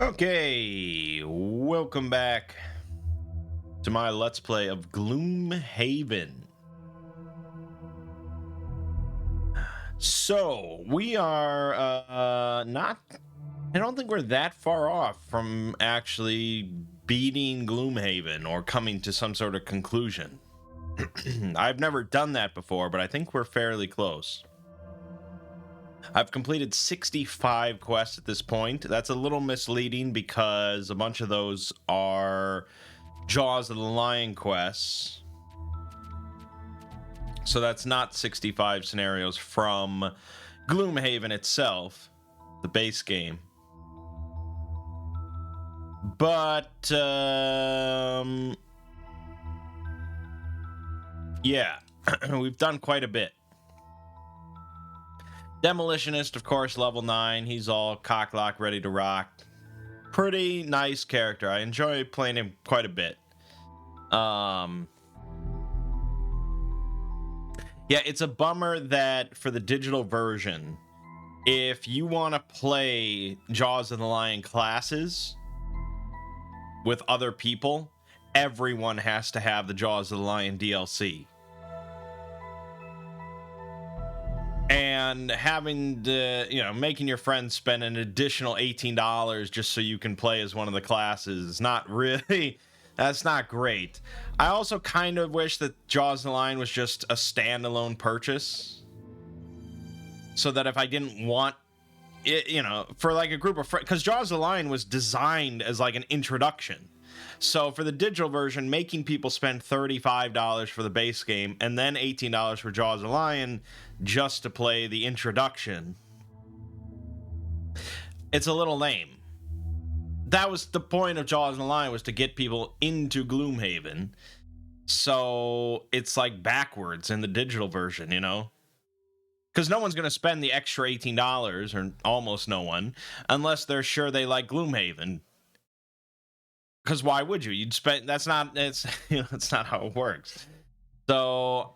Okay, welcome back to my Let's Play of Gloomhaven. So, we are not, I don't think we're that far off from actually beating Gloomhaven or coming to some sort of conclusion. I've never done that before, but I think we're fairly close. I've completed 65 quests at this point. That's a little misleading because a bunch of those are Jaws of the Lion quests. So that's not 65 scenarios from Gloomhaven itself, the base game. But, yeah, we've done quite a bit. Demolitionist, of course, level 9. He's all cock-lock, ready to rock. Pretty nice character. I enjoy playing him quite a bit. Yeah, it's a bummer that for the digital version, if you want to play Jaws of the Lion classes with other people, everyone has to have the Jaws of the Lion DLC. And having to, making your friends spend an additional $18 just so you can play as one of the classes is not really, that's not great. I also kind of wish that Jaws of the Lion was just a standalone purchase. So that if I didn't want it, for like a group of friends, because Jaws of the Lion was designed as like an introduction. So for the digital version, making people spend $35 for the base game and then $18 for Jaws of the Lion just to play the introduction, it's a little lame. That was the point of Jaws of the Lion, was to get people into Gloomhaven. So it's like backwards in the digital version, Because no one's going to spend the extra $18, or almost no one, unless they're sure they like Gloomhaven. Because why would you? You'd spend. It's not how it works. So,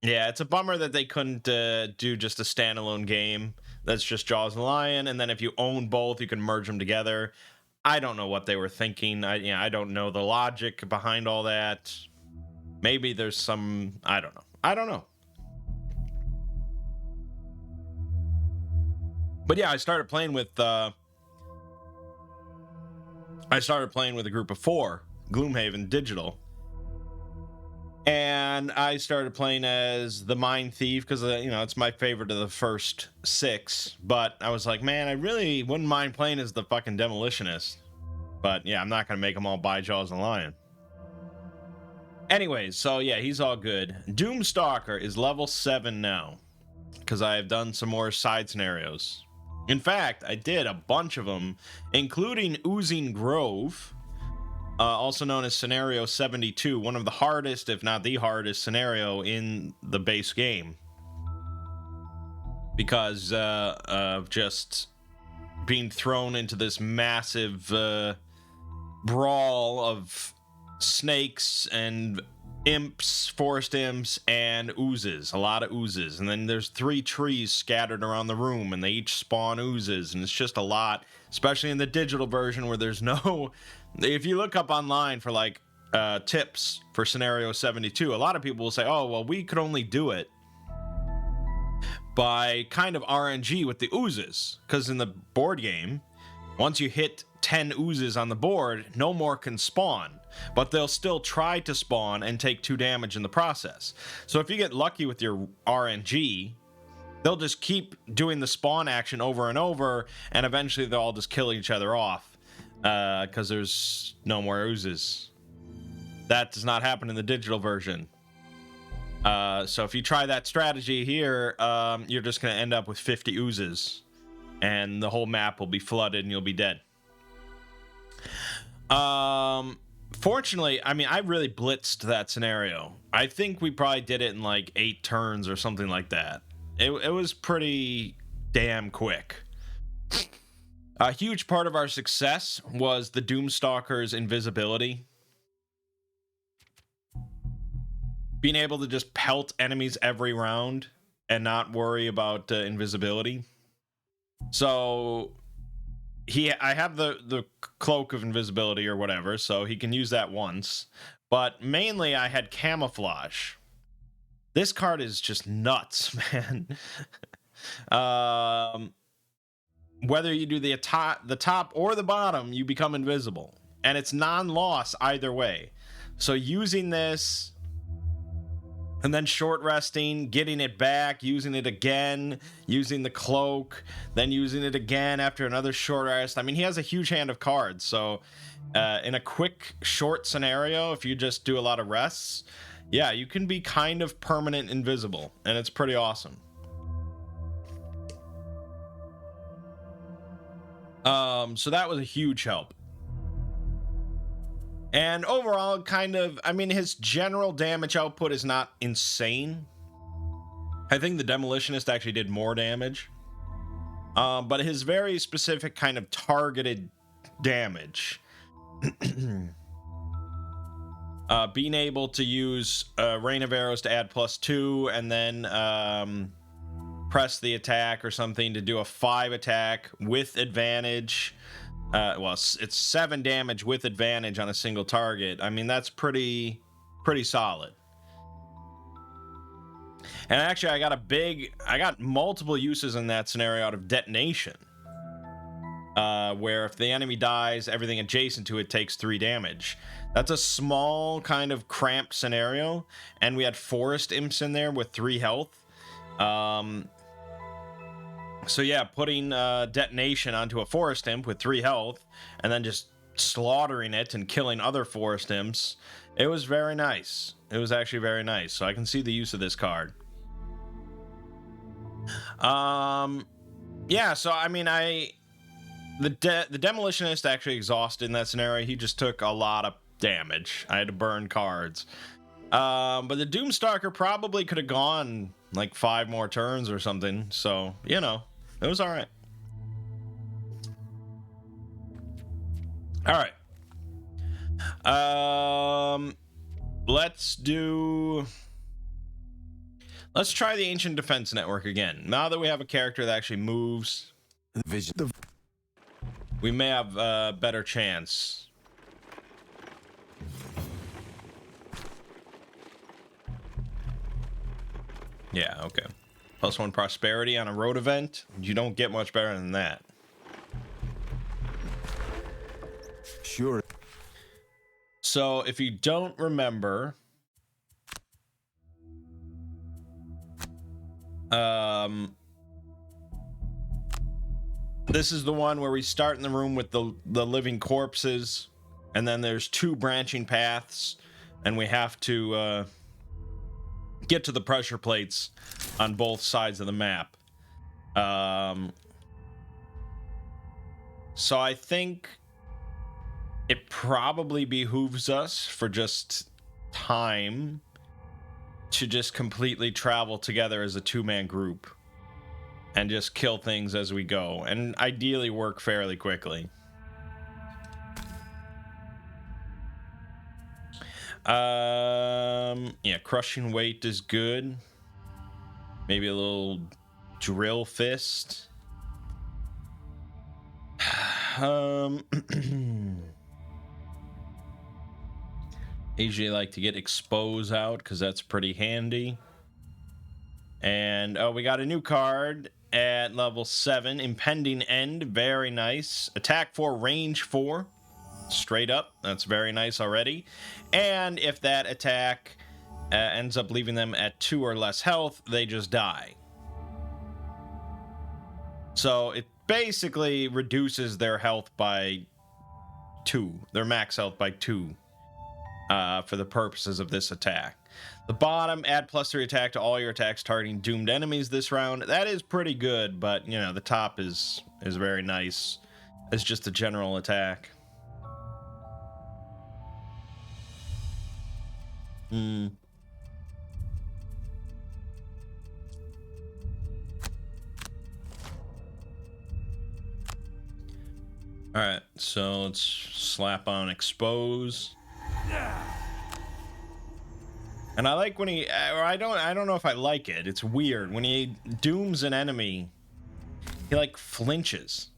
yeah, it's a bummer that they couldn't do just a standalone game that's just Jaws of the Lion, and then if you own both, you can merge them together. I don't know what they were thinking. I don't know the logic behind all that. Maybe there's some. I don't know. But yeah, I started playing with a group of 4, Gloomhaven Digital. And I started playing as the Mine Thief because, it's my favorite of the first 6. But I was like, man, I really wouldn't mind playing as the fucking Demolitionist. But yeah, I'm not going to make them all buy Jaws of the Lion. Anyways, so yeah, he's all good. Doomstalker is level 7 now because I have done some more side scenarios. In fact, I did a bunch of them, including Oozing Grove, also known as Scenario 72, one of the hardest, if not the hardest, scenario in the base game. Because of just being thrown into this massive brawl of snakes and imps, forest imps, and oozes. A lot of oozes. And then there's 3 trees scattered around the room, and they each spawn oozes, and it's just a lot, especially in the digital version where there's no... If you look up online for like tips for Scenario 72, a lot of people will say, oh, well, we could only do it by kind of RNG with the oozes. Because in the board game, once you hit 10 oozes on the board, no more can spawn. But they'll still try to spawn and take 2 damage in the process. So if you get lucky with your RNG, they'll just keep doing the spawn action over and over, and eventually they'll all just kill each other off because there's no more oozes. That does not happen in the digital version. So if you try that strategy here, you're just going to end up with 50 oozes, and the whole map will be flooded and you'll be dead. Fortunately, I really blitzed that scenario. I think we probably did it in like 8 turns or something like that. It was pretty damn quick. A huge part of our success was the Doomstalker's invisibility. Being able to just pelt enemies every round and not worry about invisibility. So I have the cloak of invisibility or whatever, so he can use that once. But mainly I had camouflage. This card is just nuts, man. Whether you do the top or the bottom, you become invisible, and it's non-loss either way. So using this and then short resting, getting it back, using it again, using the cloak, then using it again after another short rest. I mean, he has a huge hand of cards, so in a quick short scenario, if you just do a lot of rests, yeah, you can be kind of permanent invisible, and it's pretty awesome. So that was a huge help. And overall, kind of, I mean, his general damage output is not insane. I think the Demolitionist actually did more damage. But his very specific kind of targeted damage, being able to use Rain of Arrows to add +2 and then press the attack or something to do a 5 attack with advantage. Well, it's 7 damage with advantage on a single target. I mean, that's pretty solid. And actually, I got multiple uses in that scenario out of Detonation, where if the enemy dies, everything adjacent to it takes 3 damage. That's a small kind of cramped scenario, and we had Forest Imps in there with 3 health. So yeah, putting Detonation onto a Forest Imp with 3 health, and then just slaughtering it and killing other Forest Imps, it was very nice. It was actually very nice. So I can see the use of this card. Yeah, so I mean, the Demolitionist actually exhausted in that scenario. He just took a lot of damage. I had to burn cards. But the Doomstalker probably could have gone like 5 more turns or something. So, you know, it was all right. All right. Let's try the Ancient Defense Network again. Now that we have a character that actually moves, we may have a better chance. Yeah, okay. +1 prosperity on a road event. You don't get much better than that. Sure. So if you don't remember, this is the one where we start in the room with the living corpses, and then there's 2 branching paths, and we have to get to the pressure plates on both sides of the map. So I think it probably behooves us, for just time, to just completely travel together as a 2-man group and just kill things as we go, and ideally work fairly quickly. Yeah, crushing weight is good. Maybe a little drill fist. Usually like to get expose out because that's pretty handy. And oh, we got a new card at level 7, Impending End. Very nice. Attack 4, range 4. Straight up. That's very nice already. And if that attack ends up leaving them at 2 or less health, they just die. So it basically reduces their health by 2, their max health by 2, for the purposes of this attack. The bottom, add +3 attack to all your attacks targeting doomed enemies this round. That is pretty good, but you know, the top is very nice. It's just a general attack. Alright, so let's slap on expose. And I like when he, or I don't know if I like it. It's weird when he dooms an enemy. He like flinches.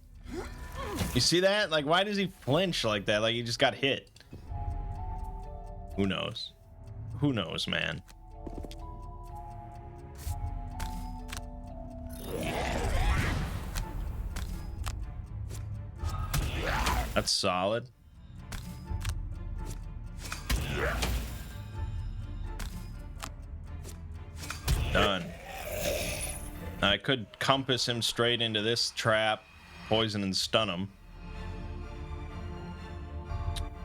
You see that? Like, why does he flinch like that? Like he just got hit. Who knows? Who knows, man? That's solid. Done. Now, I could compass him straight into this trap, poison and stun him.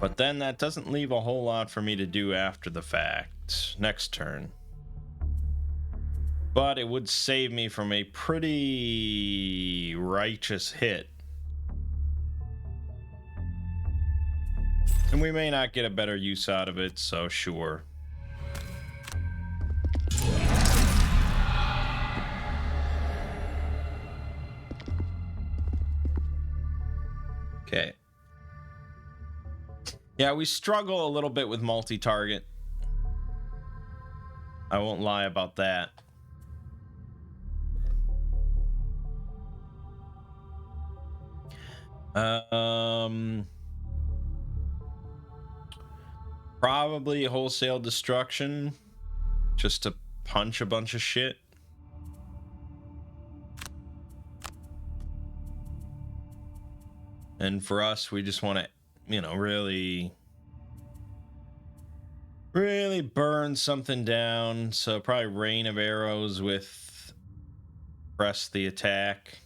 But then that doesn't leave a whole lot for me to do after the fact. Next turn. But it would save me from a pretty righteous hit. And we may not get a better use out of it, so sure. Okay. Yeah, we struggle a little bit with multi-target. I won't lie about that. Probably wholesale destruction, just to punch a bunch of shit. And for us, we just want to, you know, really burn something down. So probably rain of arrows with press the attack.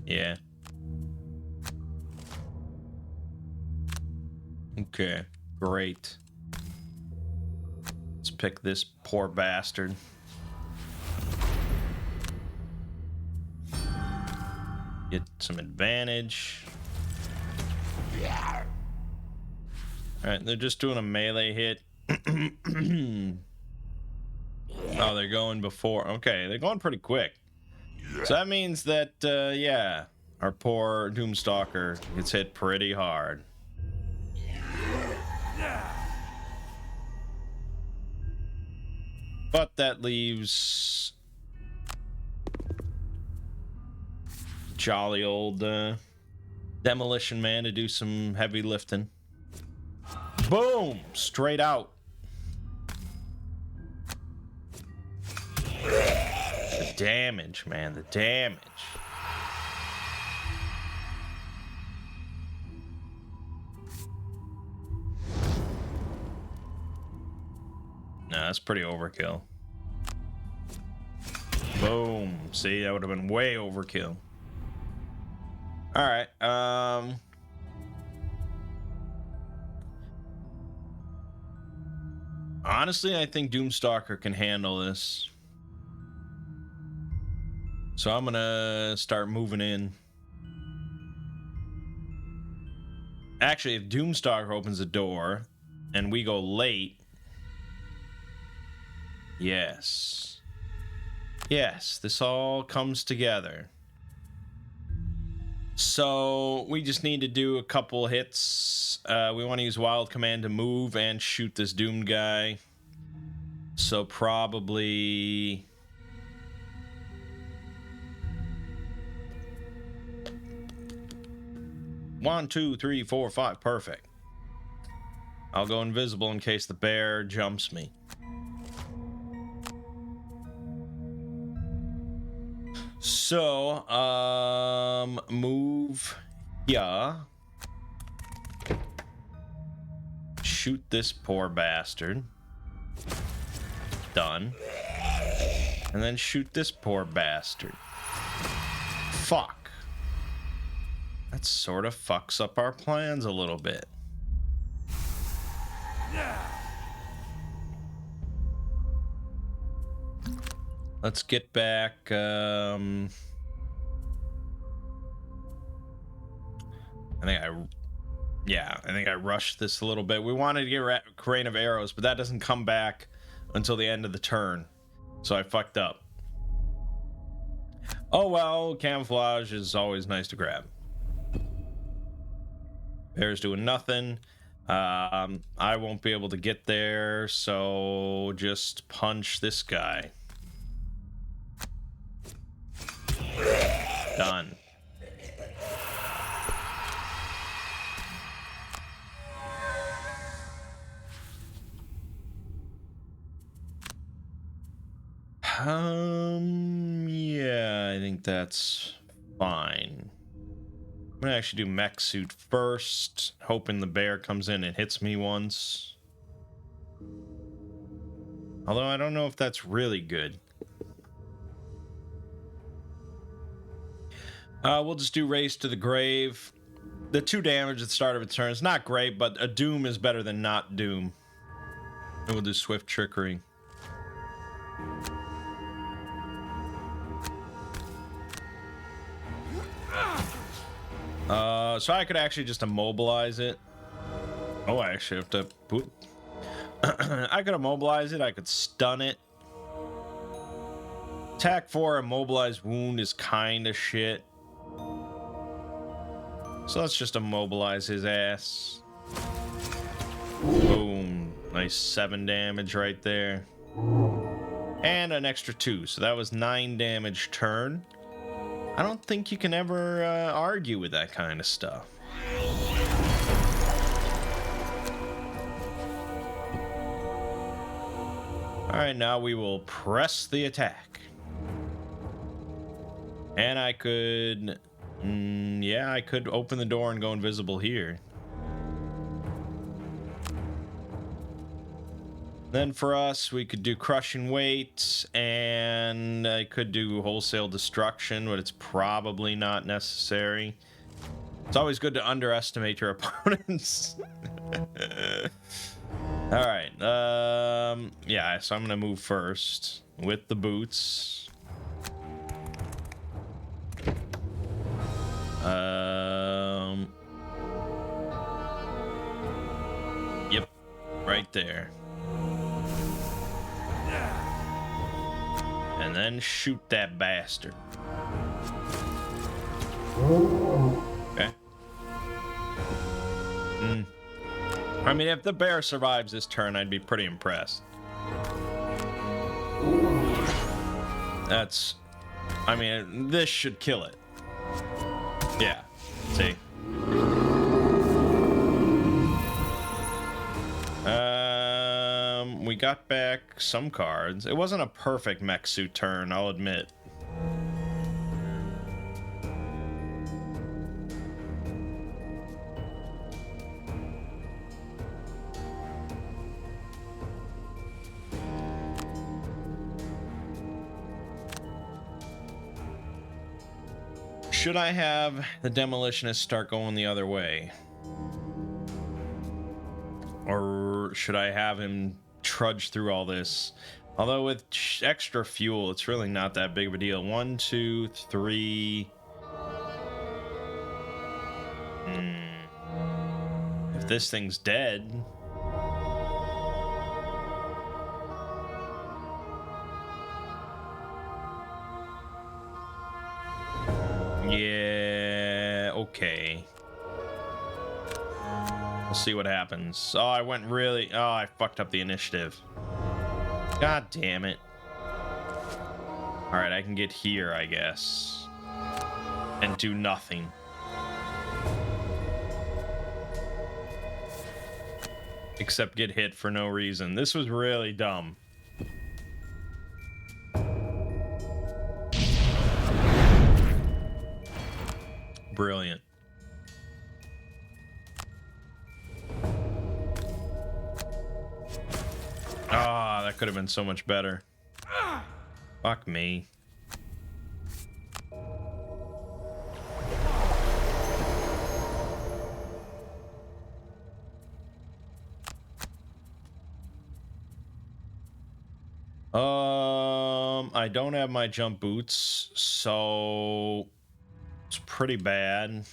Yeah. Okay, great. Let's pick this poor bastard. Get some advantage. Alright, they're just doing a melee hit. Oh, they're going before. Okay, they're going pretty quick. So that means that, yeah, our poor Doomstalker gets hit pretty hard. But that leaves jolly old Demolition Man to do some heavy lifting. Boom! Straight out. The damage, man, the damage. Nah, that's pretty overkill. Boom. See, that would have been way overkill. Alright, honestly, I think Doomstalker can handle this. So I'm gonna start moving in. Actually, if Doomstalker opens the door and we go late... Yes. Yes, this all comes together. So we just need to do a couple hits. We want to use Wild Command to move and shoot this doomed guy. So probably... One, two, three, four, five. Perfect. I'll go invisible in case the bear jumps me. So, move here. Shoot this poor bastard. Done. And then shoot this poor bastard. Fuck. That sort of fucks up our plans a little bit. Let's get back, I think I rushed this a little bit. We wanted to get Rain of Arrows, but that doesn't come back until the end of the turn. So I fucked up. Oh well, camouflage is always nice to grab. Bear's doing nothing. I won't be able to get there, so just punch this guy. Done. Yeah, I think that's fine. I'm gonna actually do mech suit first, hoping the bear comes in and hits me once. Although I don't know if that's really good. We'll just do Race to the Grave. The 2 damage at the start of a turn is not great, but a Doom is better than not Doom. And we'll do Swift Trickery. So I could actually just immobilize it. Oh, I actually have to... Whoop. I could immobilize it. I could stun it. Attack 4, immobilized wound is kind of shit. So let's just immobilize his ass. Boom. Nice 7 damage right there. And an extra 2. So that was 9 damage turn. I don't think you can ever argue with that kind of stuff. Alright, now we will press the attack. And I could... yeah, I could open the door and go invisible here. Then for us, we could do Crushing Weight, and I could do Wholesale Destruction, but it's probably not necessary. It's always good to underestimate your opponents. All right. Yeah, so I'm going to move first with the boots. Yep, right there. And then shoot that bastard. Okay. I mean, if the bear survives this turn, I'd be pretty impressed. That's... I mean, this should kill it. Yeah. See? We got back some cards. It wasn't a perfect mech suit turn, I'll admit. Should I have the Demolitionist start going the other way? Or should I have him trudge through all this? Although with extra fuel, it's really not that big of a deal. 1, 2, 3. If this thing's dead... Yeah, okay. We'll see what happens. Oh, I went really... Oh, I fucked up the initiative. God damn it. Alright, I can get here, I guess. And do nothing. Except get hit for no reason. This was really dumb. Brilliant. Ah, that could have been so much better. Fuck me. I don't have my jump boots, so it's pretty bad.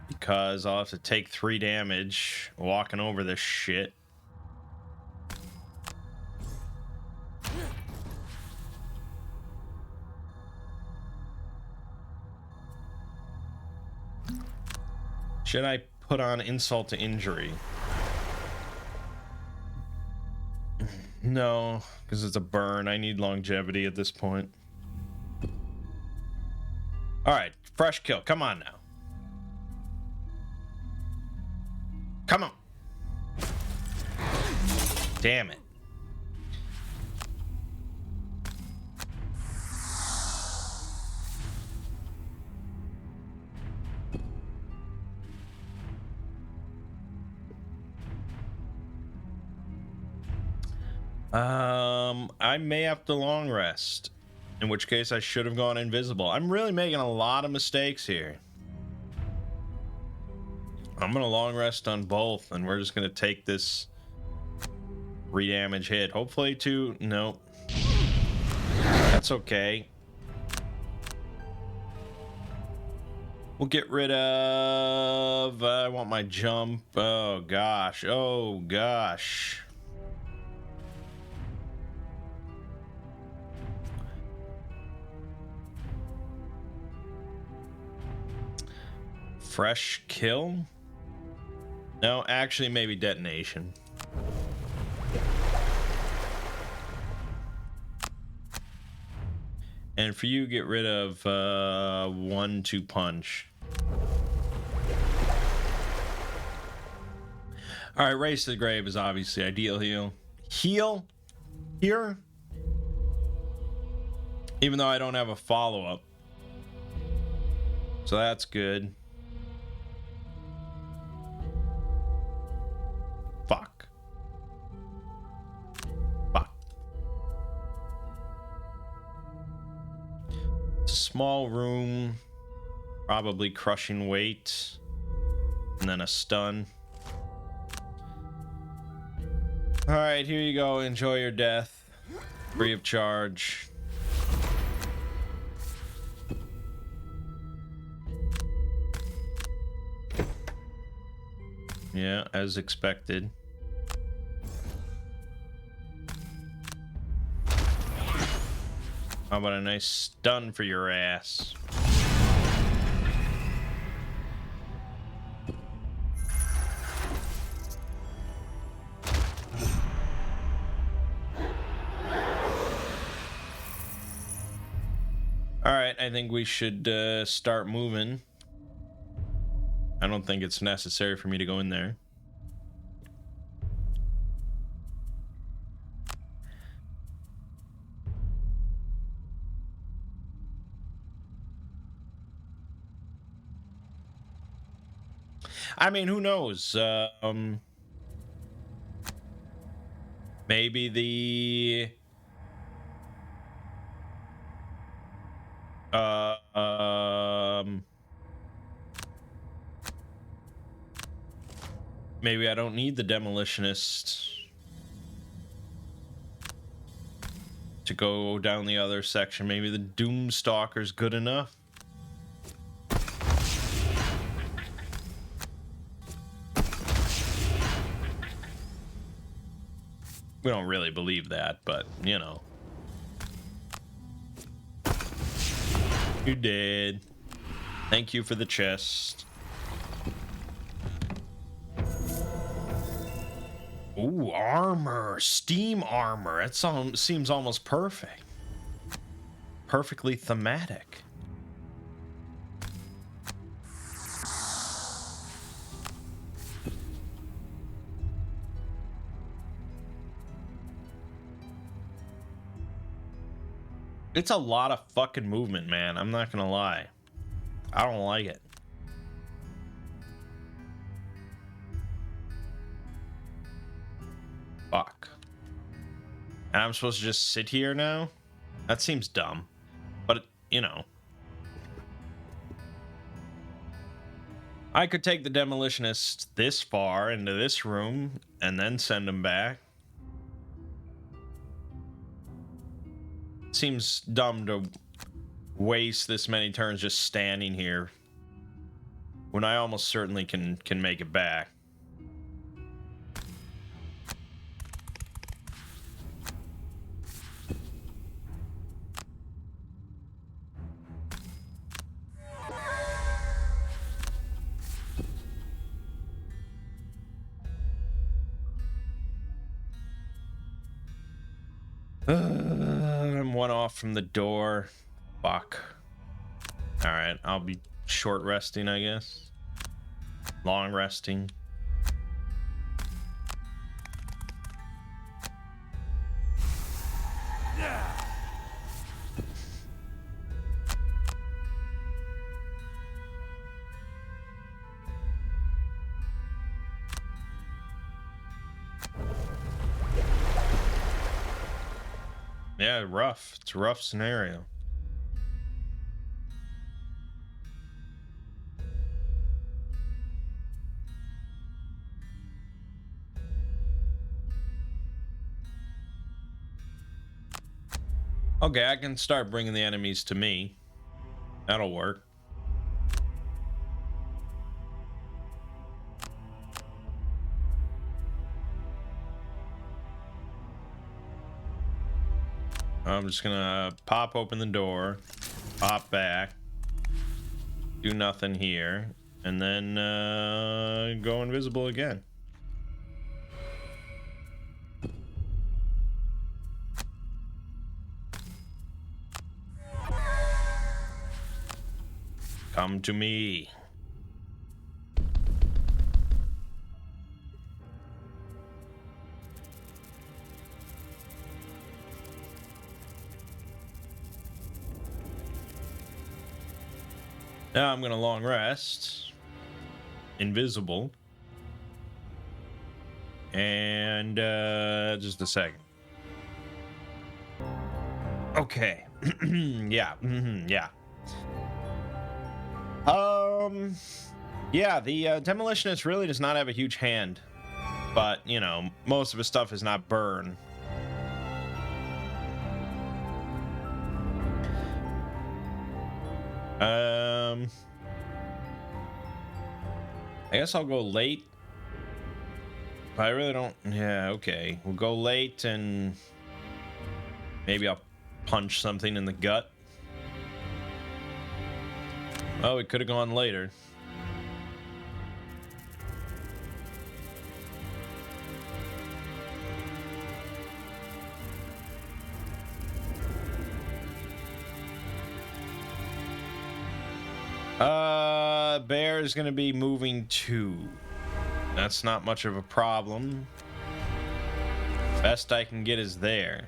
Because I'll have to take 3 damage walking over this shit. Should I put on insult to injury? No, because it's a burn. I need longevity at this point. All right, fresh kill. Come on now. Come on. Damn it. I may have to long rest, in which case I should have gone invisible. I'm really making a lot of mistakes here. I'm gonna long rest on both, and we're just gonna take this re-damage hit. Hopefully to... Nope. That's okay. We'll get rid of... I want my jump. Oh, gosh. Oh, gosh. Fresh kill? No, actually, maybe detonation. And for you, get rid of 1-2 punch. All right, race to the grave is obviously ideal heal. Heal here, even though I don't have a follow-up, so that's good. Fuck. Fuck. It's a small room, probably crushing weight, and then a stun. All right, here you go. Enjoy your death, free of charge. Yeah, as expected. How about a nice stun for your ass? All right, I think we should start moving. I don't think it's necessary for me to go in there. I mean, who knows? Maybe the maybe I don't need the demolitionist to go down the other section. Maybe the Doomstalker's good enough. We don't really believe that, but you know. You did. Thank you for the chest. Ooh, armor. Steam armor. That seems almost perfect. Perfectly thematic. It's a lot of fucking movement, man. I'm not gonna lie. I don't like it. Fuck. And I'm supposed to just sit here now? That seems dumb. But, you know. I could take the demolitionist this far into this room and then send him back. Seems dumb to waste this many turns just standing here when I almost certainly can make it back. I'm one off from the door. Fuck. All right, I'll be short resting, I guess. Long resting. Yeah, rough. It's a rough scenario. Okay, I can start bringing the enemies to me. That'll work. I'm just gonna pop open the door, pop back, do nothing here, and then go invisible again. Come to me. Now I'm gonna long rest. Invisible. And just a second. Okay. Yeah. Yeah. Yeah, the demolitionist really does not have a huge hand, but you know, most of his stuff is not burn. I guess I'll go late. But I really don't. Yeah, okay. We'll go late and maybe I'll punch something in the gut. Oh, it could have gone later. Bear is gonna be moving 2. That's not much of a problem. Best I can get is there.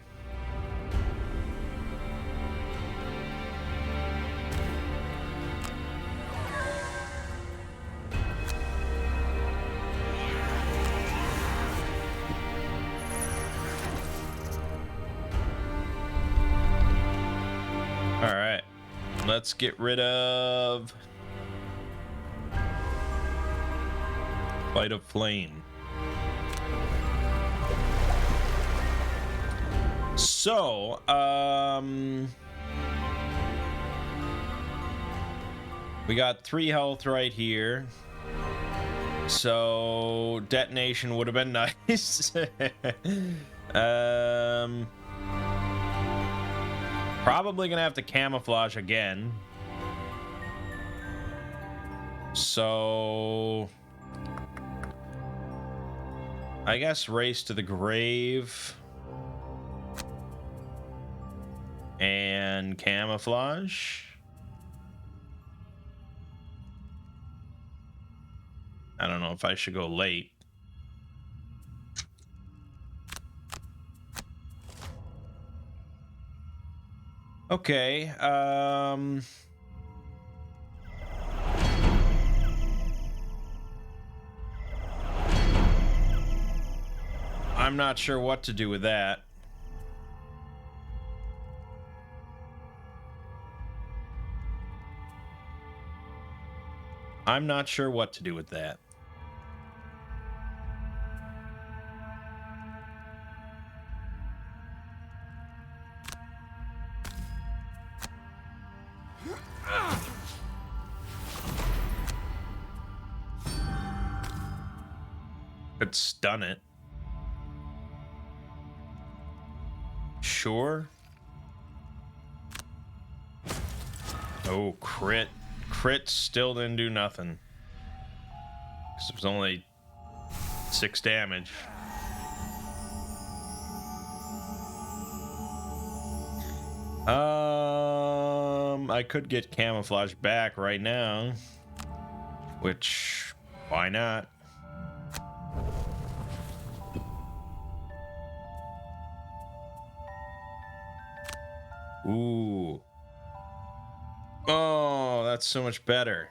All right, let's get rid of Light of Flame. So, we got 3 health right here. So, detonation would have been nice. Probably gonna have to camouflage again. So, I guess race to the grave and camouflage. I don't know if I should go late. Okay, I'm not sure what to do with that. I'm not sure what to do with that. Could stun it. Sure. Oh, crit. Crit still didn't do nothing. Because it was only 6 damage. I could get camouflage back right now. Which, why not? Ooh. Oh, that's so much better.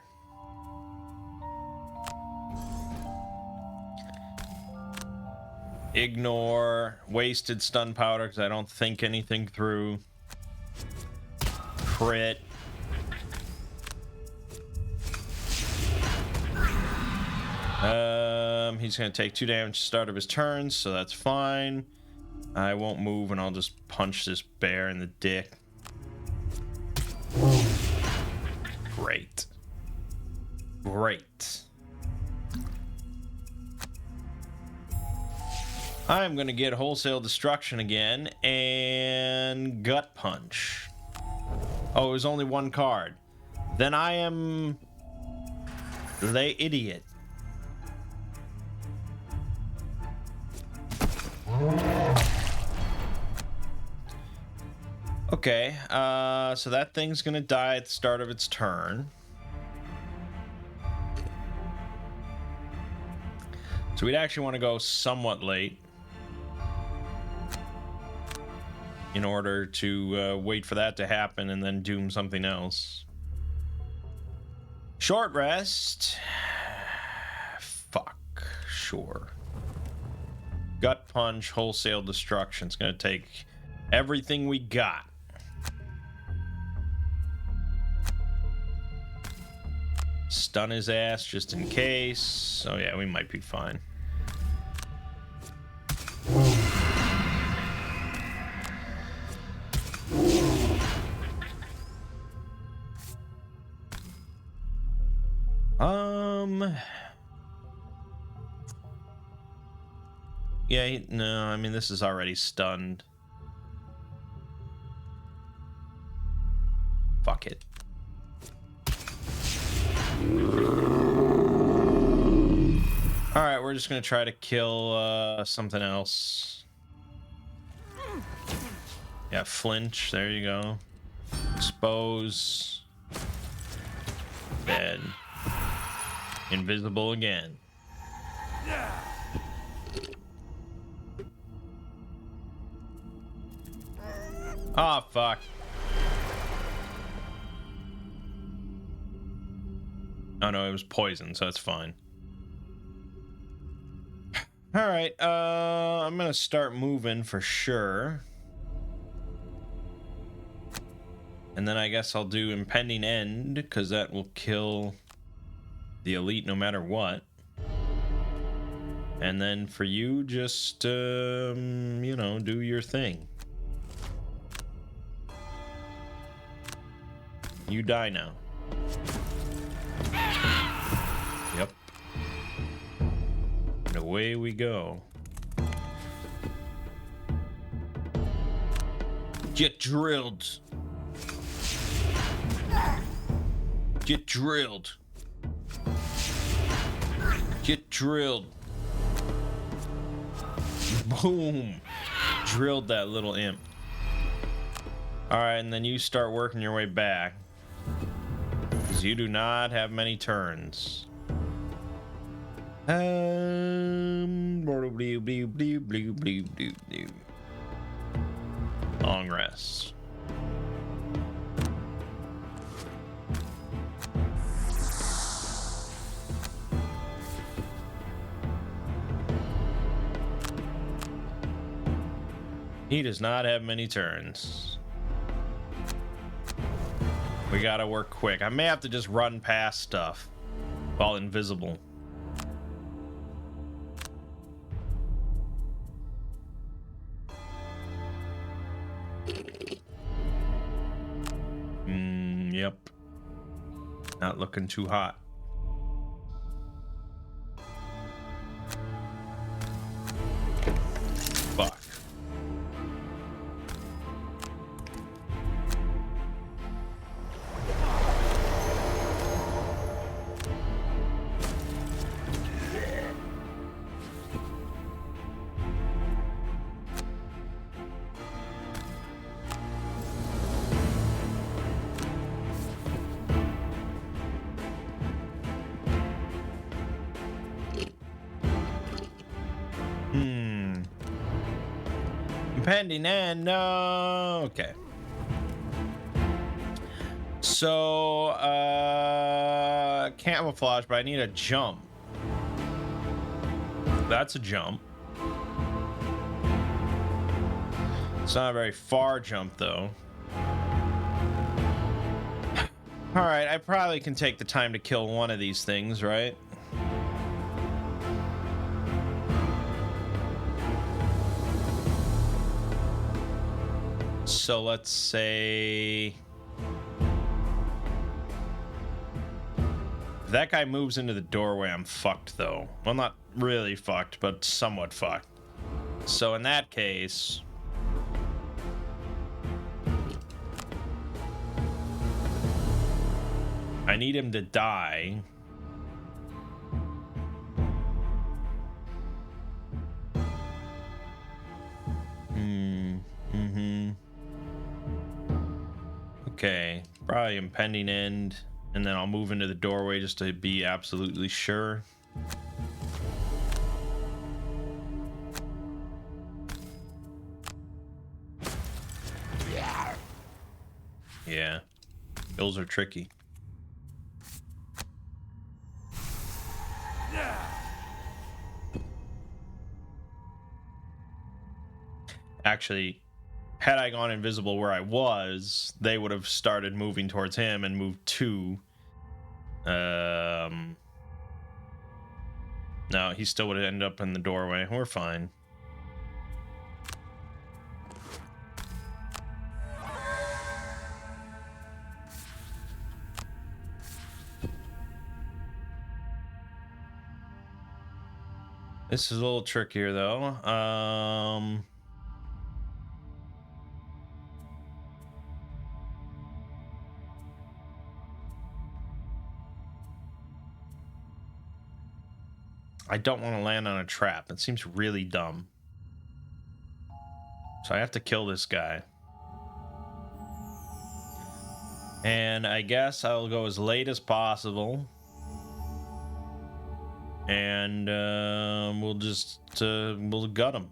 Ignore wasted stun powder because I don't think anything through. Crit. He's gonna take 2 damage start of his turn, so that's fine. I won't move, and I'll just punch this bear in the dick. Great. Great. I'm gonna get wholesale destruction again and gut punch. Oh, it was only 1 card. Then I am the idiot. Okay, so that thing's gonna die at the start of its turn. So we'd actually want to go somewhat late in order to wait for that to happen and then doom something else. Short rest. Fuck, sure. Gut punch, wholesale destruction. It's gonna take everything we got. Stun his ass just in case. Oh yeah, we might be fine. Yeah, no, I mean, this is already stunned. Fuck it. Alright, we're just gonna try to kill something else. Yeah, flinch, there you go. Expose. Dead. Invisible again. Oh, fuck. Oh no, it was poison, so it's fine. Alright, I'm gonna start moving for sure. And then I guess I'll do impending end, because that will kill the elite no matter what. And then for you, just, you know, do your thing. You die now. Yep. And away we go. Get drilled. Get drilled. Get drilled. Boom. Drilled that little imp. Alright, and then you start working your way back. Because you do not have many turns. Long rest. He does not have many turns. We gotta work quick. I may have to just run past stuff while invisible. Yep. Not looking too hot. Fuck. Impending end. No. Okay. So, camouflage, but I need a jump. That's a jump. It's not a very far jump, though. Alright, I probably can take the time to kill one of these things, right? So let's say... if that guy moves into the doorway, I'm fucked, though. Well, not really fucked, but somewhat fucked. So in that case... I need him to die. Okay, probably impending end, and then I'll move into the doorway just to be absolutely sure. Yeah, those are tricky. Actually, had I gone invisible where I was, they would have started moving towards him and moved to... No, he still would have ended up in the doorway. We're fine. This is a little trickier, though. I don't want to land on a trap. It seems really dumb. So I have to kill this guy. And I guess I'll go as late as possible. And we'll just we'll gut him.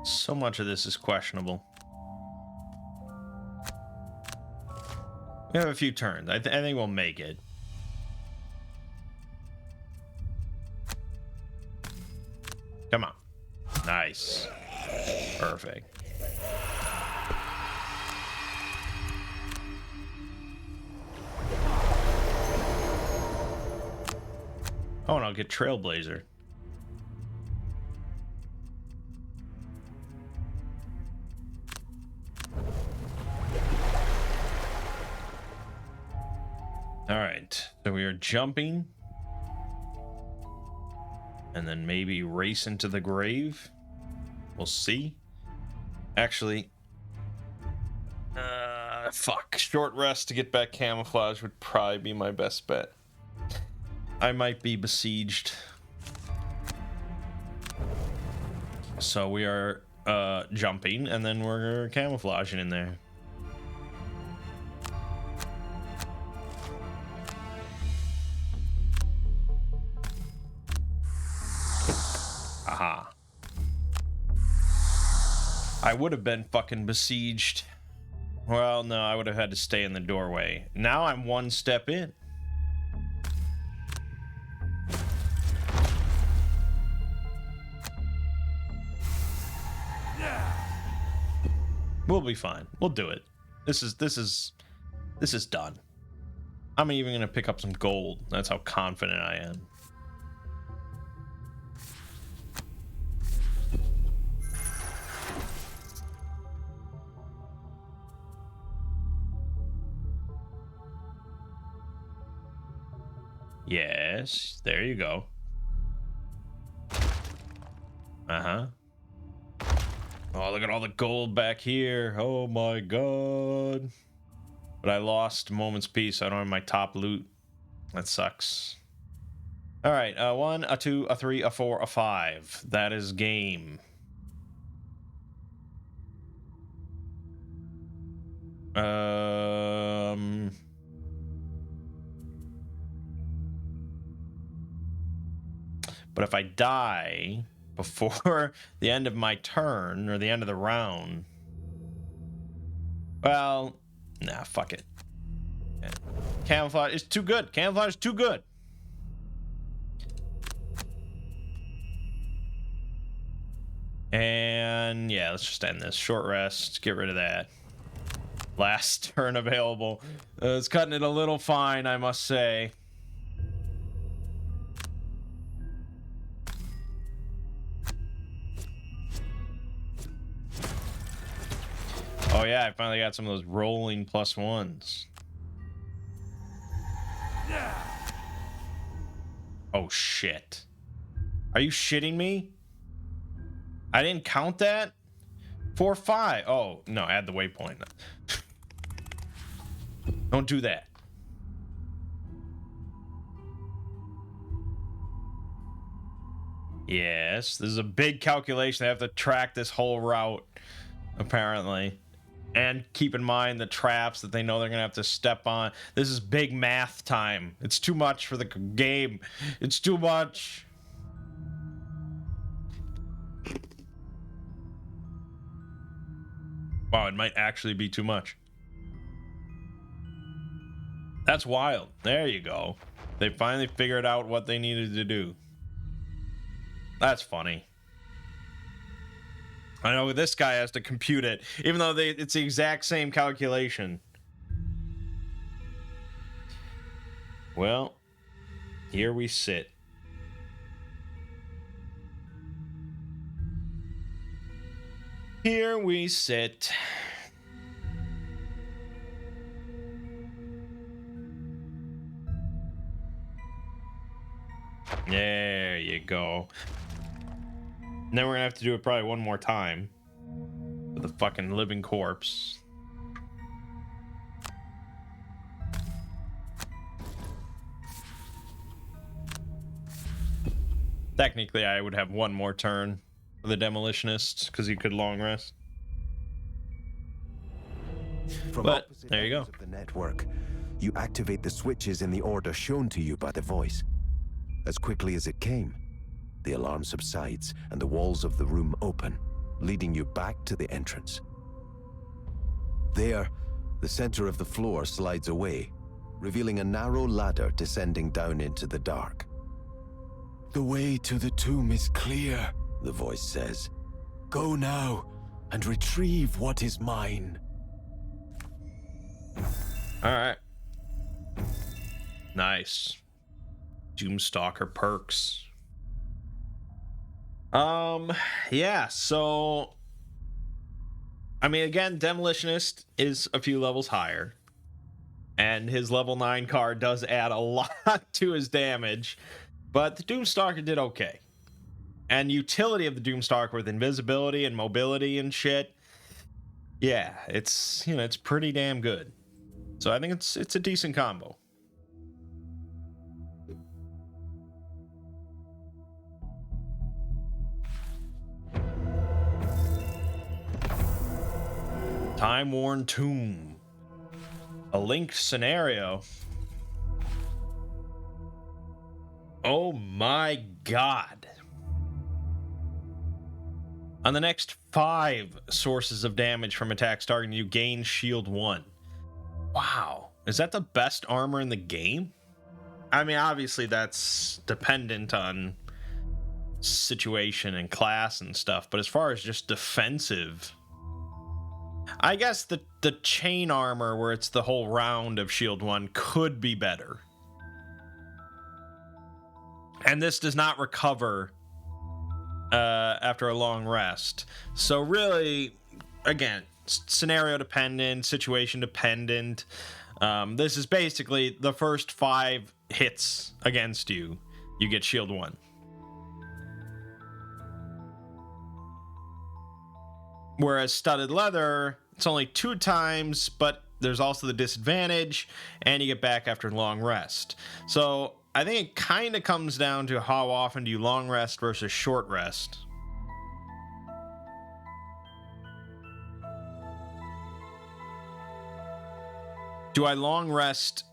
So much of this is questionable. We have a few turns. I think we'll make it. Come on. Nice. Perfect. Oh, and I'll get Trailblazer. All right, so we are jumping and then maybe race into the grave. We'll see. Actually, fuck. Short rest to get back camouflage would probably be my best bet. I might be besieged. So we are jumping and then we're camouflaging in there. Aha. I would have been fucking besieged. Well, no, I would have had to stay in the doorway. Now I'm one step in. We'll be fine. We'll do it. This is done. I'm even gonna pick up some gold. That's how confident I am. Yes, there you go. Uh-huh. Oh, look at all the gold back here. Oh my god. But I lost Moment's Peace. I don't have my top loot. That sucks. All right, 1, a 2, a 3, a 4, a 5. That is game. But if I die before the end of my turn or the end of the round, well, nah, fuck it. Camouflage is too good. Camouflage is too good. And yeah, let's just end this. Short rest. Get rid of that. Last turn available. It's cutting it a little fine, I must say. Oh yeah, I finally got some of those rolling +1s. Oh shit. Are you shitting me? I didn't count that? 4, 5. Oh, no, add the waypoint. Don't do that. Yes, this is a big calculation. They have to track this whole route, apparently. And keep in mind the traps that they know they're going to have to step on. This is big math time. It's too much for the game. It's too much. Wow, it might actually be too much. That's wild. There you go. They finally figured out what they needed to do. That's funny. I know this guy has to compute it, even though it's the exact same calculation. Well, here we sit. Here we sit. There you go. And then we're gonna have to do it probably one more time with the fucking living corpse. Technically, I would have one more turn for the demolitionist because he could long rest. But there you go. Of the network, you activate the switches in the order shown to you by the voice. As quickly as it came, the alarm subsides and the walls of the room open, leading you back to the entrance. There, the center of the floor slides away, revealing a narrow ladder descending down into the dark. "The way to the tomb is clear," the voice says. "Go now and retrieve what is mine." All right. Nice. Doomstalker perks. Yeah, so I mean, again, Demolitionist is a few levels higher, and his level 9 card does add a lot to his damage, but the Doomstalker did okay. And utility of the Doomstalker with invisibility and mobility and shit, yeah, it's, you know, it's pretty damn good. So I think it's a decent combo. Time-worn tomb. A linked scenario. Oh my god. On the next 5 sources of damage from attacks targeting you, gain shield 1. Wow. Is that the best armor in the game? I mean, obviously that's dependent on situation and class and stuff, but as far as just defensive, I guess the chain armor where it's the whole round of shield 1 could be better. And this does not recover after a long rest. So really, again, scenario dependent, situation dependent. This is basically the first 5 hits against you, you get shield 1. Whereas studded leather, it's only 2 times, but there's also the disadvantage, and you get back after long rest. So I think it kind of comes down to how often do you long rest versus short rest. Do I long rest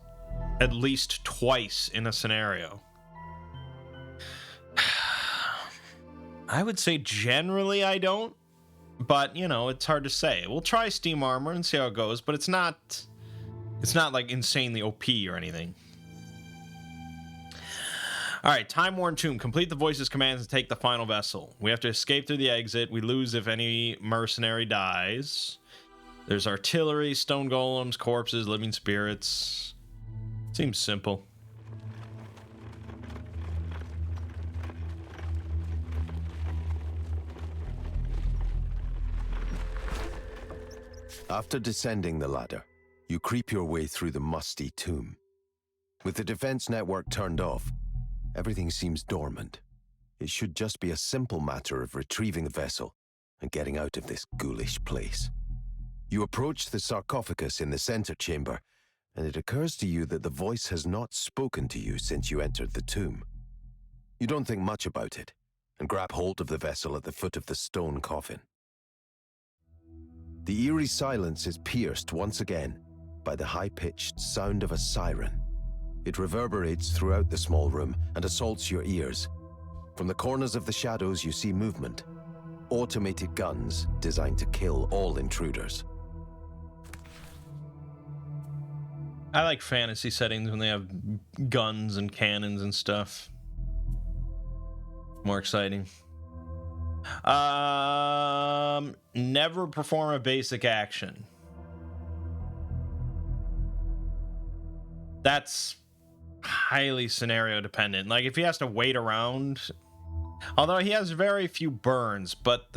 at least twice in a scenario? I would say generally I don't, but you know, it's hard to say. We'll try Steam Armor and see how it goes, but it's not like insanely OP or anything. All right, Time Worn Tomb. Complete the voices commands and take the final vessel. We have to escape through the exit. We lose if any mercenary dies. There's artillery, stone golems, corpses, living spirits. Seems simple. After descending the ladder, you creep your way through the musty tomb. With the defense network turned off, everything seems dormant. It should just be a simple matter of retrieving the vessel and getting out of this ghoulish place. You approach the sarcophagus in the center chamber, and it occurs to you that the voice has not spoken to you since you entered the tomb. You don't think much about it, and grab hold of the vessel at the foot of the stone coffin. The eerie silence is pierced once again by the high-pitched sound of a siren. It reverberates throughout the small room and assaults your ears. From the corners of the shadows, you see movement. Automated guns designed to kill all intruders. I like fantasy settings when they have guns and cannons and stuff. More exciting. Never perform a basic action. That's highly scenario dependent. Like if he has to wait around, although he has very few burns, but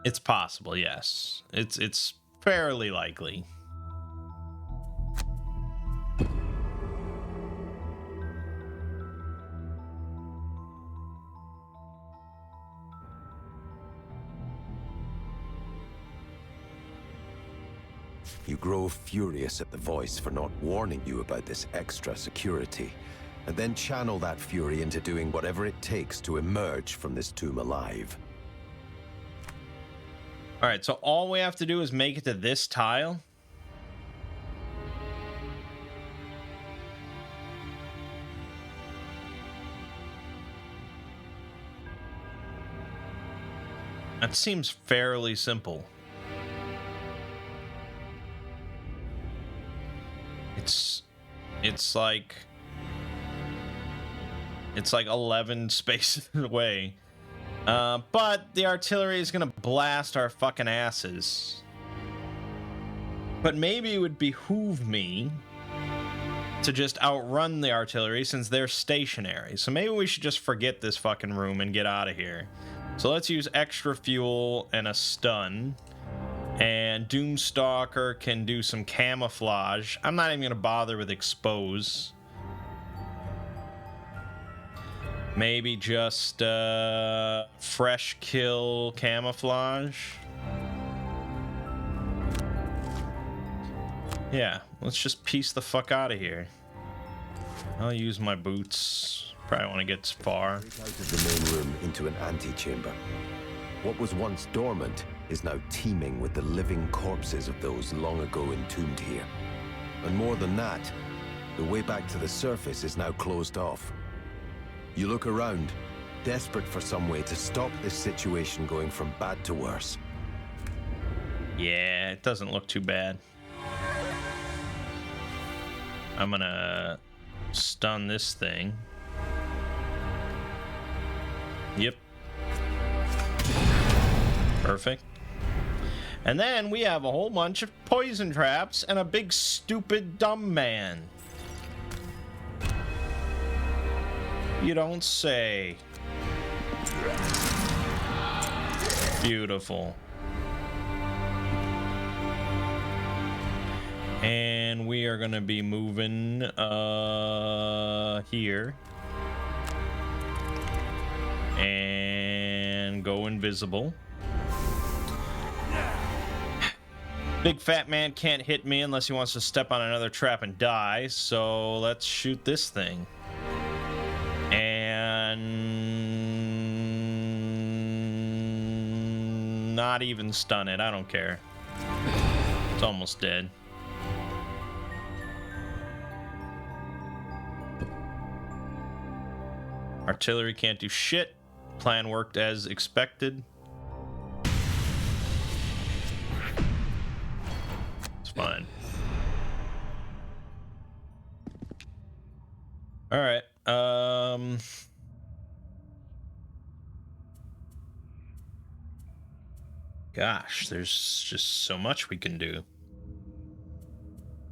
it's possible. Yes, it's fairly likely. You grow furious at the voice for not warning you about this extra security, and then channel that fury into doing whatever it takes to emerge from this tomb alive. All right, so all we have to do is make it to this tile. That seems fairly simple. It's like 11 spaces away. But the artillery is gonna blast our fucking asses. But maybe it would behoove me to just outrun the artillery since they're stationary. So maybe we should just forget this fucking room and get out of here. So let's use extra fuel and a stun. And Doomstalker can do some camouflage. I'm not even going to bother with expose. Maybe just fresh kill camouflage. Yeah, let's just piece the fuck out of here. I'll use my boots. Probably want to get far. Out of the main room into an antechamber. What was once dormant is now teeming with the living corpses of those long ago entombed here. And more than that, the way back to the surface is now closed off. You look around, desperate for some way to stop this situation going from bad to worse. Yeah, it doesn't look too bad. I'm gonna stun this thing. Yep. Perfect. And then we have a whole bunch of poison traps and a big stupid dumb man. You don't say. Beautiful. And we are going to be moving here. And go invisible. Big fat man can't hit me unless he wants to step on another trap and die. So let's shoot this thing. And not even stun it. I don't care. It's almost dead. Artillery can't do shit. Plan worked as expected. It's fine. All right. Gosh, there's just so much we can do.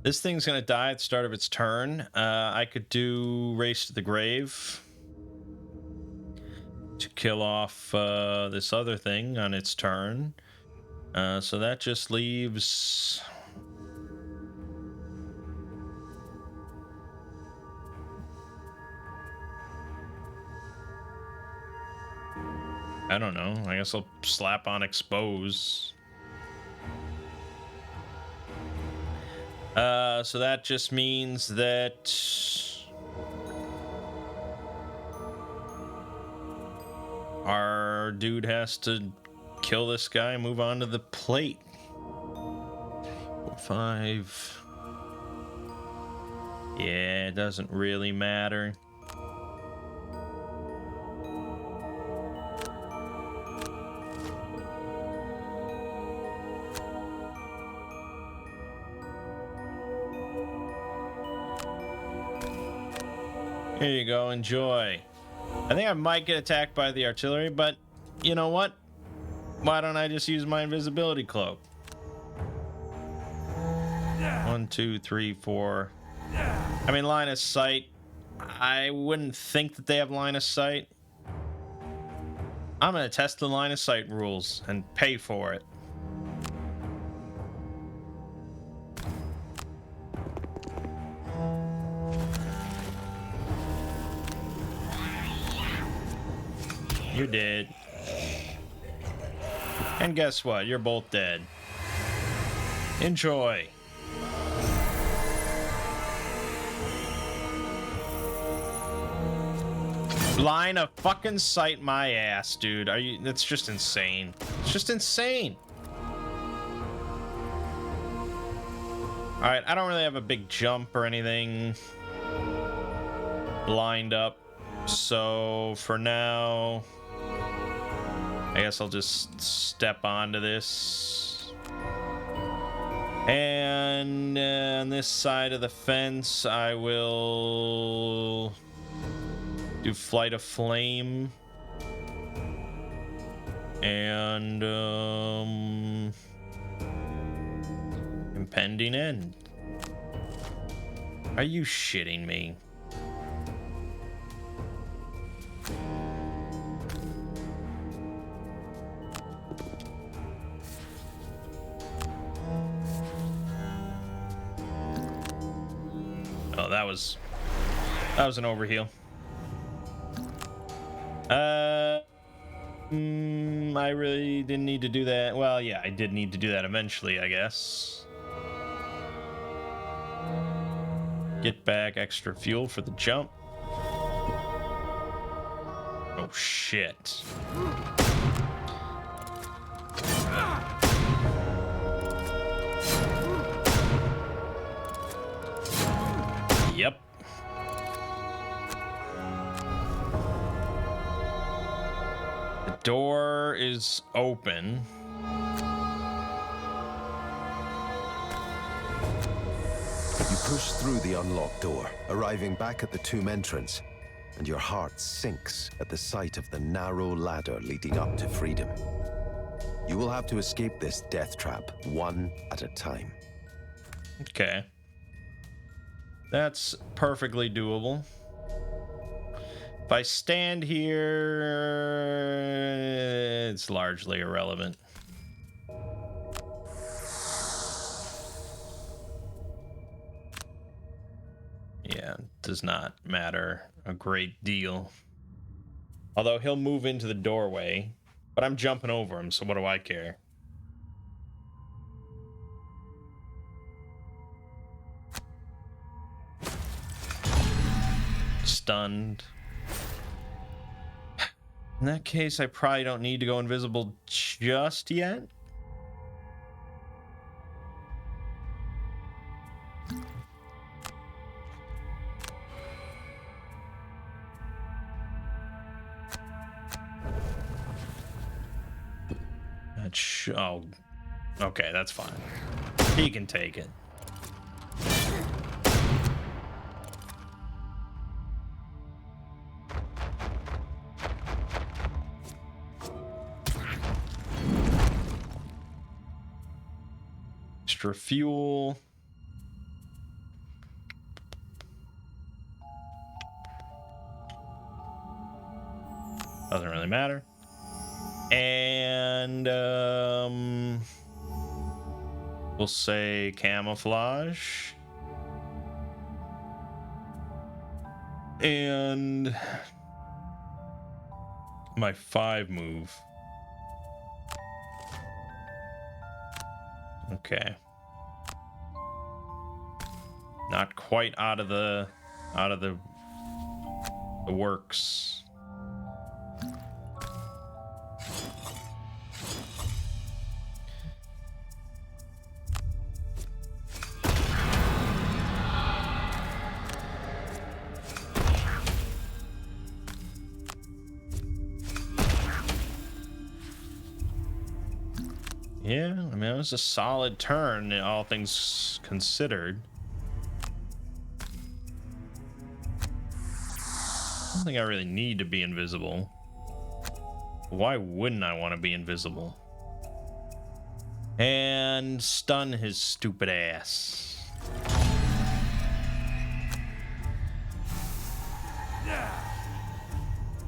This thing's gonna die at the start of its turn. I could do Race to the Grave to kill off this other thing on its turn. So that just leaves... I don't know. I guess I'll slap on Expose. So that just means that... our dude has to kill this guy and move on to the plate. 5. Yeah, it doesn't really matter. Here you go, enjoy. I think I might get attacked by the artillery, but you know what? Why don't I just use my invisibility cloak? 1, 2, 3, 4. I mean, line of sight. I wouldn't think that they have line of sight. I'm gonna test the line of sight rules and pay for it. You're dead. And guess what? You're both dead. Enjoy. Line of fucking sight my ass, dude. Are you... That's just insane. It's just insane. Alright, I don't really have a big jump or anything lined up. So, for now... I guess I'll just step onto this. And on this side of the fence, I will do Flight of Flame. And Impending End. Are you shitting me? That was an overheal. I really didn't need to do that. Well, yeah, I did need to do that eventually, I guess. Get back extra fuel for the jump. Oh, shit. Yep. The door is open. You push through the unlocked door, arriving back at the tomb entrance, and your heart sinks at the sight of the narrow ladder leading up to freedom. You will have to escape this death trap one at a time. Okay. That's perfectly doable. If I stand here, it's largely irrelevant. Yeah, does not matter a great deal. Although he'll move into the doorway, but I'm jumping over him, so what do I care? Stunned. In that case, I probably don't need to go invisible just yet. Oh, okay, that's fine. He can take it. Extra fuel. Doesn't really matter. And we'll say camouflage. And my 5 move. Okay. Not quite out of the works. Yeah, I mean, it was a solid turn, all things considered. I don't think I really need to be invisible. Why wouldn't I want to be invisible? And stun his stupid ass.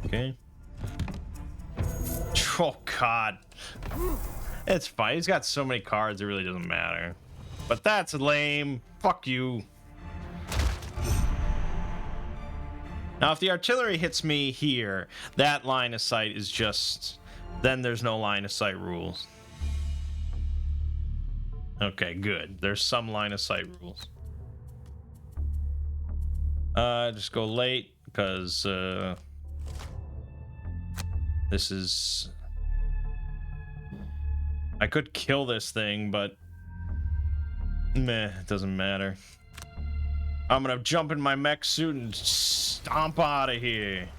Okay. Oh, God. It's fine. He's got so many cards, it really doesn't matter. But that's lame. Fuck you. Now, if the artillery hits me here, that line of sight is just... Then there's no line of sight rules. Okay, good. There's some line of sight rules. Just go late, because... this is... I could kill this thing, but meh, it doesn't matter. I'm gonna jump in my mech suit and stomp out of here.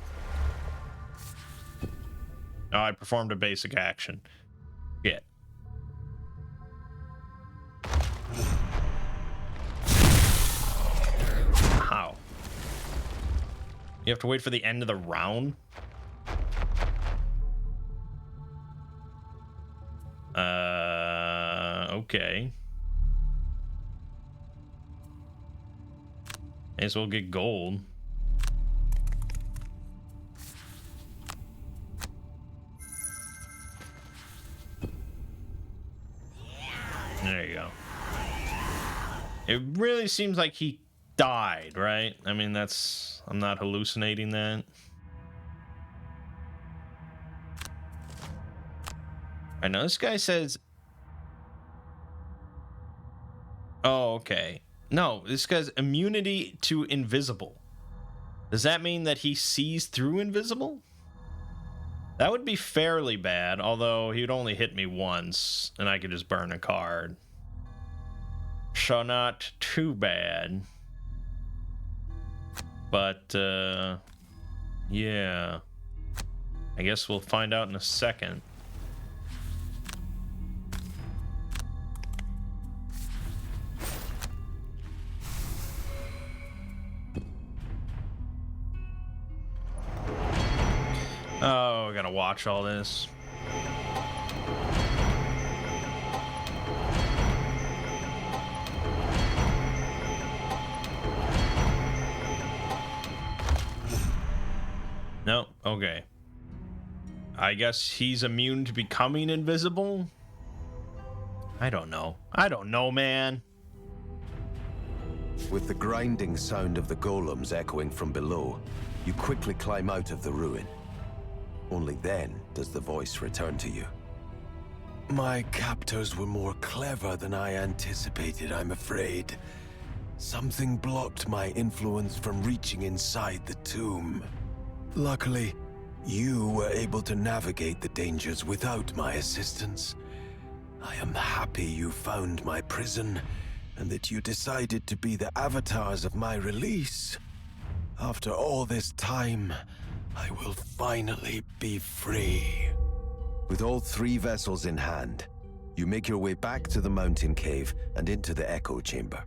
Oh, I performed a basic action. Yeah. How? You have to wait for the end of the round? Okay. May as well get gold. There you go. It really seems like he died, right? I mean, that's... I'm not hallucinating that. I know this guy says... Oh, okay. No, this guy's immunity to invisible. Does that mean that he sees through invisible? That would be fairly bad, although he'd only hit me once, and I could just burn a card. So not too bad. But, yeah. I guess we'll find out in a second. Oh, I gotta watch all this. No, okay. I guess he's immune to becoming invisible? I don't know. I don't know, man. With the grinding sound of the golems echoing from below, you quickly climb out of the ruin. Only then does the voice return to you. My captors were more clever than I anticipated, I'm afraid. Something blocked my influence from reaching inside the tomb. Luckily, you were able to navigate the dangers without my assistance. I am happy you found my prison, and that you decided to be the avatars of my release. After all this time, I will finally be free. With all 3 vessels in hand, You make your way back to the mountain cave and into the echo chamber.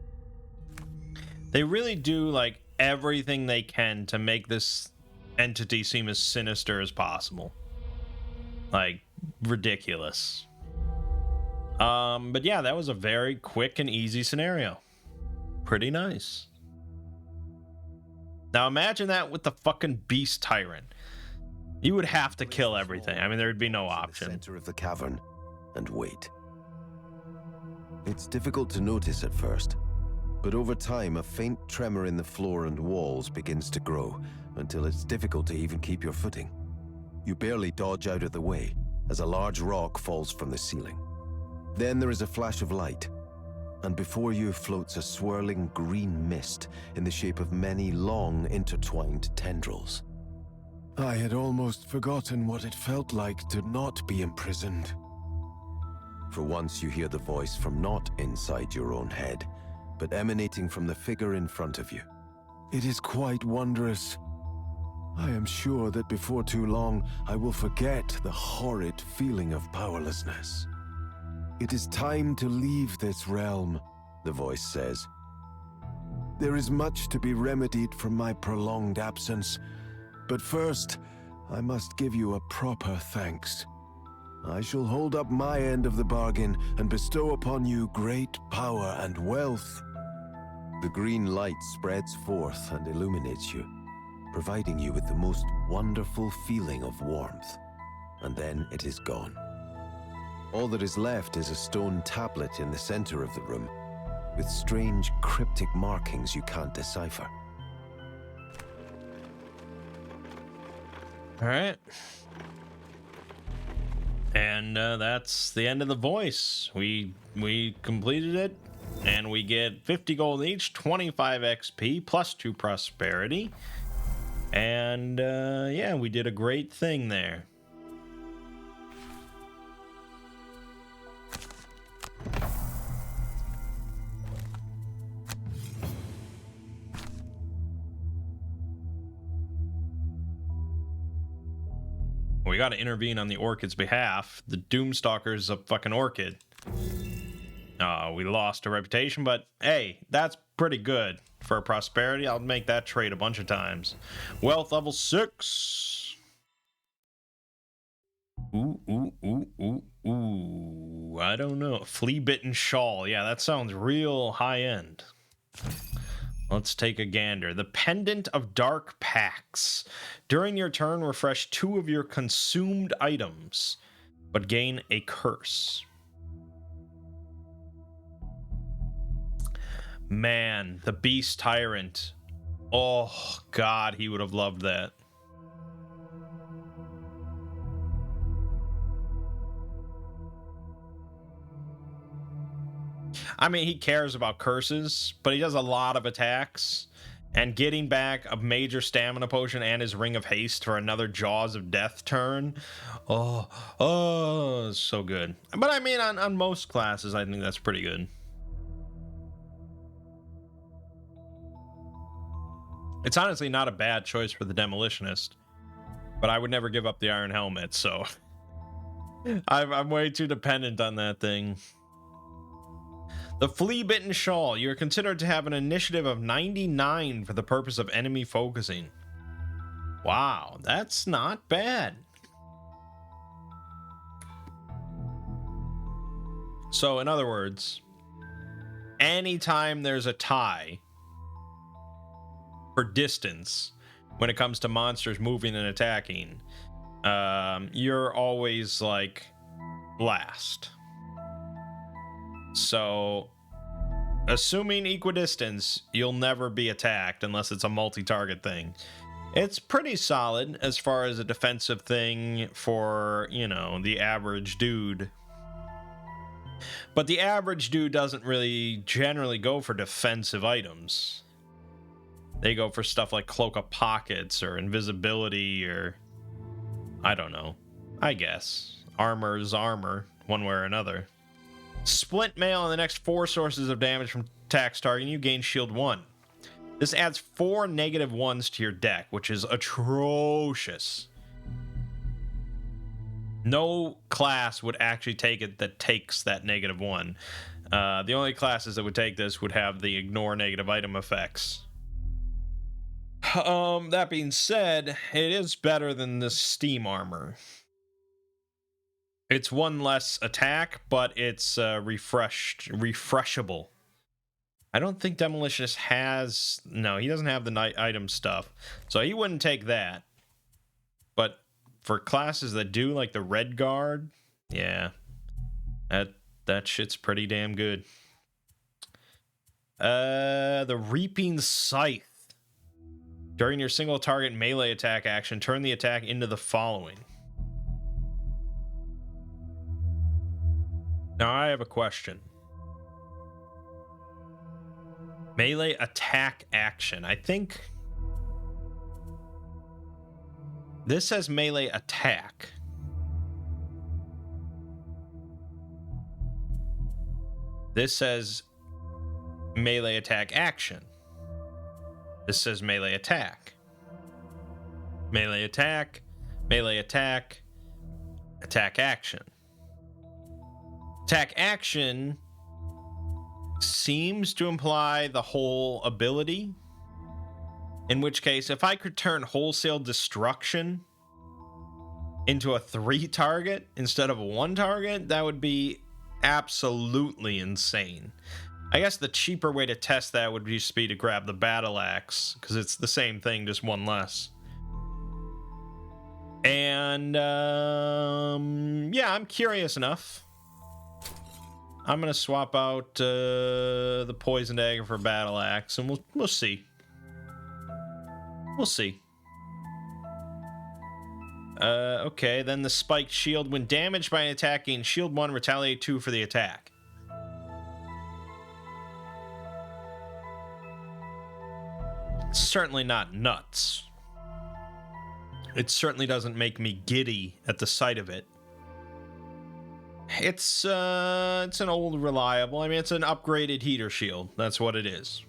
They really do like everything they can to make this entity seem as sinister as possible. Like, ridiculous. But yeah, that was a very quick and easy scenario. Pretty nice. Now imagine that with the fucking Beast Tyrant. You would have to kill everything. I mean, there'd be no option. Center of the cavern and wait. It's difficult to notice at first, but over time a faint tremor in the floor and walls begins to grow until it's difficult to even keep your footing. You barely dodge out of the way as a large rock falls from the ceiling. Then there is a flash of light, and before you floats a swirling green mist in the shape of many long intertwined tendrils. I had almost forgotten what it felt like to not be imprisoned. For once you hear the voice from not inside your own head, but emanating from the figure in front of you. It is quite wondrous. I am sure that before too long, I will forget the horrid feeling of powerlessness. It is time to leave this realm, the voice says. There is much to be remedied from my prolonged absence, but first, I must give you a proper thanks. I shall hold up my end of the bargain and bestow upon you great power and wealth. The green light spreads forth and illuminates you, providing you with the most wonderful feeling of warmth. And then it is gone. All that is left is a stone tablet in the center of the room, with strange cryptic markings you can't decipher. All right. And that's the end of the voice. We completed it, and we get 50 gold each, 25 XP, plus 2 prosperity. And yeah, we did a great thing there. We got to intervene on the Orchid's behalf. The Doomstalker's a fucking Orchid. We lost a reputation, but hey, that's pretty good for prosperity. I'll make that trade a bunch of times. Wealth level 6. Ooh. I don't know. Flea-bitten shawl. Yeah, that sounds real high-end. Let's take a gander. The Pendant of Dark Pacts. During your turn, refresh 2 of your consumed items, but gain a curse. Man, the Beast Tyrant. Oh, God, he would have loved that. I mean, he cares about curses, but he does a lot of attacks. And getting back a major stamina potion and his Ring of Haste for another Jaws of Death turn. Oh, so good. But I mean, on most classes, I think that's pretty good. It's honestly not a bad choice for the Demolitionist. But I would never give up the Iron Helmet, so... I'm way too dependent on that thing. The Flea-bitten shawl. You are considered to have an initiative of 99 for the purpose of enemy focusing. Wow, that's not bad. So, in other words, anytime there's a tie for distance when it comes to monsters moving and attacking, you're always like last. So, assuming equidistance, you'll never be attacked unless it's a multi-target thing. It's pretty solid as far as a defensive thing for, you know, the average dude. But the average dude doesn't really generally go for defensive items. They go for stuff like Cloak of Pockets or invisibility or, I don't know, I guess. Armor is armor, one way or another. Splint mail on the next 4 sources of damage from attacks targeting you gain shield 1. This adds 4 -1s to your deck, which is atrocious. No class would actually take it that takes that -1. The only classes that would take this would have the ignore negative item effects. That being said, it is better than the Steam armor. It's one less attack, but it's refreshable. I don't think Demolitionist has... No, he doesn't have the night item stuff, so he wouldn't take that. But for classes that do, like the Red Guard, yeah, that shit's pretty damn good. The Reaping Scythe. During your single target melee attack action, turn the attack into the following. Now I have a question. Melee attack action. I think this says melee attack. This says melee attack action. This says melee attack. Melee attack. Melee attack. Attack action. Attack action seems to imply the whole ability. In which case, if I could turn wholesale destruction into a 3 target instead of a 1 target, that would be absolutely insane. I guess the cheaper way to test that would just be to grab the battle axe, because it's the same thing, just one less. And yeah, I'm curious enough. I'm gonna swap out the poison dagger for battle axe, and we'll see. We'll see. Okay, then the spiked shield. When damaged by an attack, gain shield 1, retaliate 2 for the attack. It's certainly not nuts. It certainly doesn't make me giddy at the sight of it. It's an old reliable. I mean, it's an upgraded heater shield. That's what it is.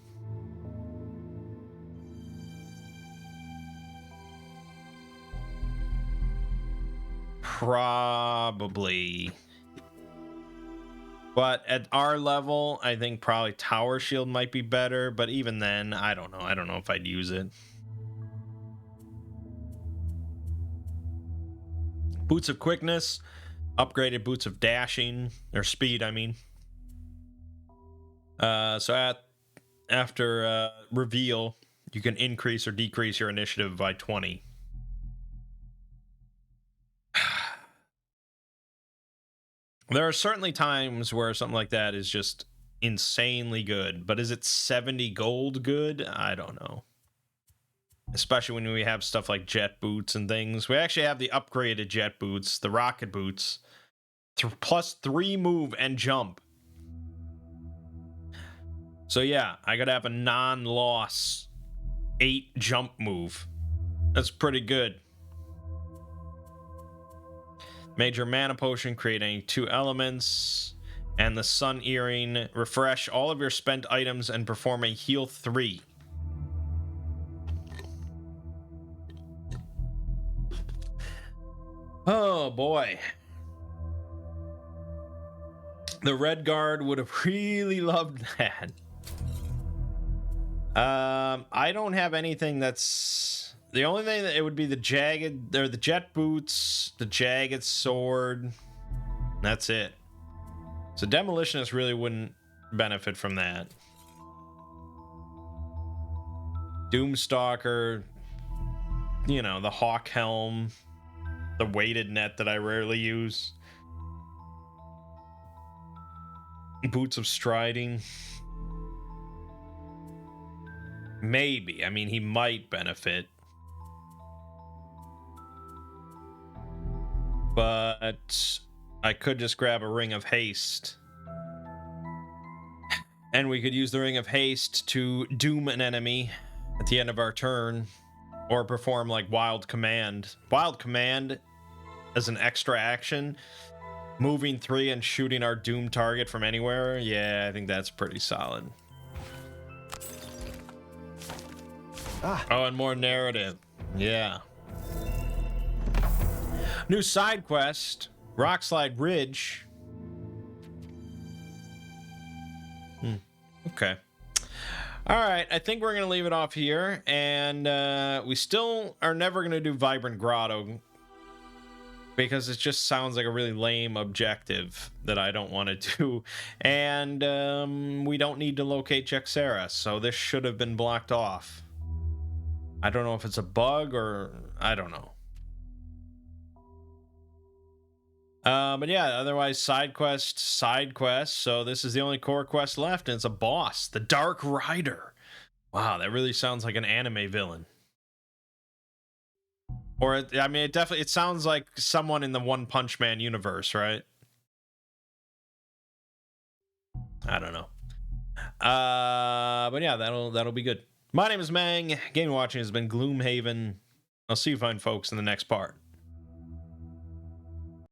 Probably. But at our level, I think probably Tower Shield might be better. But even then, I don't know. I don't know if I'd use it. Boots of Quickness. Upgraded Boots of Dashing. Or Speed, I mean. So after reveal, you can increase or decrease your initiative by 20. There are certainly times where something like that is just insanely good, but is it 70 gold good? I don't know. Especially when we have stuff like jet boots and things. We actually have the upgraded jet boots, the rocket boots, plus 3 move and jump. So yeah, I gotta have a non-loss 8 jump move. That's pretty good. Major mana potion, creating 2 elements, and the sun earring. Refresh all of your spent items and perform a heal 3. Oh boy. The Red Guard would have really loved that. I don't have anything that's... The only thing that it would be the jagged, or the jet boots, the jagged sword. That's it. So Demolitionist really wouldn't benefit from that. Doomstalker, you know, the hawk helm, the weighted net that I rarely use. Boots of striding. Maybe. I mean, he might benefit. But I could just grab a Ring of Haste. And we could use the Ring of Haste to doom an enemy at the end of our turn. Or perform like Wild Command. Wild Command as an extra action. Moving 3 and shooting our doom target from anywhere. Yeah, I think that's pretty solid. Oh, and more narrative. Yeah. New side quest, Rockslide Ridge. Okay. All right, I think we're going to leave it off here, and we still are never going to do Vibrant Grotto because it just sounds like a really lame objective that I don't want to do, and we don't need to locate Jexera, so this should have been blocked off. I don't know if it's a bug or I don't know. But yeah, otherwise side quest. So this is the only core quest left, and it's a boss, the Dark Rider. Wow, that really sounds like an anime villain. Or I mean, it sounds like someone in the One Punch Man universe, right? I don't know. But yeah, that'll be good. My name is Mangg. Game watching has been Gloomhaven. I'll see you fine folks in the next part.